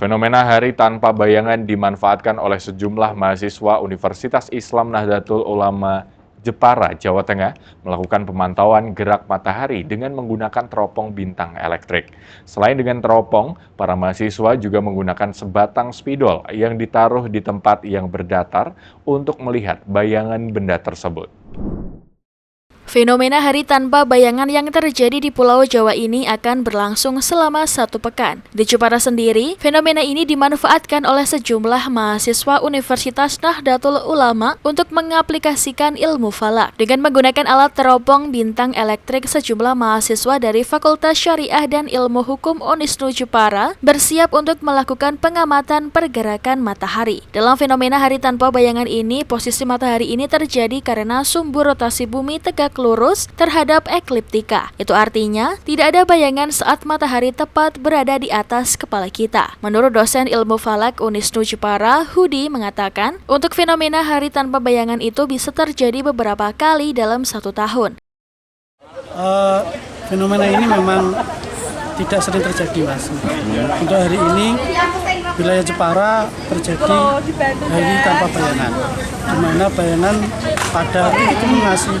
Fenomena hari tanpa bayangan dimanfaatkan oleh sejumlah mahasiswa Universitas Islam Nahdlatul Ulama Jepara, Jawa Tengah, melakukan pemantauan gerak matahari dengan menggunakan teropong bintang elektrik. Selain dengan teropong, para mahasiswa juga menggunakan sebatang spidol yang ditaruh di tempat yang berdatar untuk melihat bayangan benda tersebut. Fenomena hari tanpa bayangan yang terjadi di Pulau Jawa ini akan berlangsung selama 1 pekan. Di Jepara sendiri, fenomena ini dimanfaatkan oleh sejumlah mahasiswa Universitas Nahdlatul Ulama untuk mengaplikasikan ilmu falak. Dengan menggunakan alat teropong bintang elektrik, sejumlah mahasiswa dari Fakultas Syariah dan Ilmu Hukum Unisnu Jepara bersiap untuk melakukan pengamatan pergerakan matahari. Dalam fenomena hari tanpa bayangan ini, posisi matahari ini terjadi karena sumbu rotasi bumi tegak lurus terhadap ekliptika. Itu artinya tidak ada bayangan saat matahari tepat berada di atas kepala kita. Menurut dosen ilmu falak Unisnu Jepara, Hudi mengatakan, untuk fenomena hari tanpa bayangan itu bisa terjadi beberapa kali dalam 1 tahun. Fenomena ini memang tidak sering terjadi, Mas. Untuk hari ini wilayah Jepara terjadi hari tanpa bayangan, di mana bayangan pada hari itu mengasih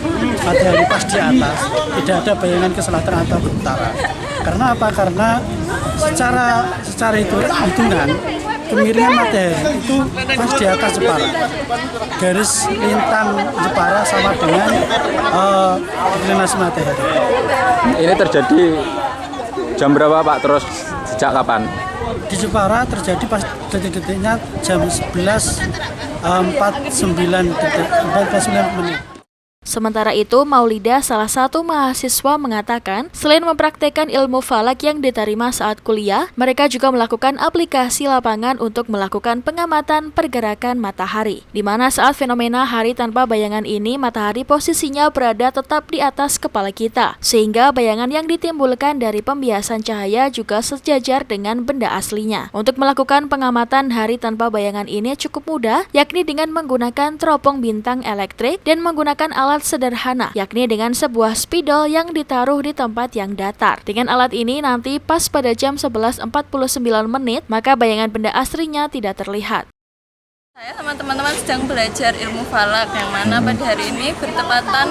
matahari pas di atas, tidak ada bayangan ke selatan atau ke utara. Karena apa? Karena secara hitungan kemiringan matahari itu pas di atas Jepara. Garis lintang Jepara sama dengan inclinasi matahari. Ini terjadi jam berapa, Pak? Terus sejak kapan? Di Jepara terjadi pas detik-detiknya jam 11.49 menit. Sementara itu, Maulida, salah satu mahasiswa, mengatakan selain mempraktekkan ilmu falak yang diterima saat kuliah, mereka juga melakukan aplikasi lapangan untuk melakukan pengamatan pergerakan matahari. Di mana saat fenomena hari tanpa bayangan ini, matahari posisinya berada tetap di atas kepala kita, sehingga bayangan yang ditimbulkan dari pembiasan cahaya juga sejajar dengan benda aslinya. Untuk melakukan pengamatan hari tanpa bayangan ini cukup mudah, yakni dengan menggunakan teropong bintang elektrik dan menggunakan alat sederhana, yakni dengan sebuah spidol yang ditaruh di tempat yang datar. Dengan alat ini nanti pas pada jam 11.49 menit, maka bayangan benda aslinya tidak terlihat. Saya sama teman-teman sedang belajar ilmu falak, yang mana pada hari ini bertepatan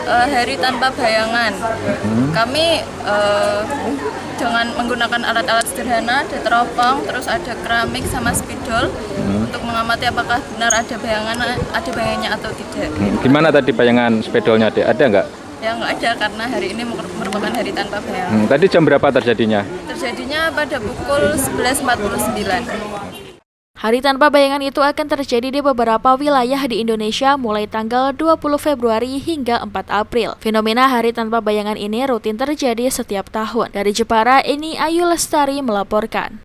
hari tanpa bayangan. Kami dengan menggunakan alat-alat sederhana, ada teropong, terus ada keramik sama spidol untuk mengamati apakah benar ada bayangannya atau tidak. Gimana tadi bayangan spidolnya, Dek? Ada nggak? Ya nggak ada, karena hari ini merupakan hari tanpa bayangan. Tadi jam berapa terjadinya? Terjadinya pada pukul 11.49. Hari tanpa bayangan itu akan terjadi di beberapa wilayah di Indonesia mulai tanggal 20 Februari hingga 4 April. Fenomena hari tanpa bayangan ini rutin terjadi setiap tahun. Dari Jepara, ini Ayu Lestari melaporkan.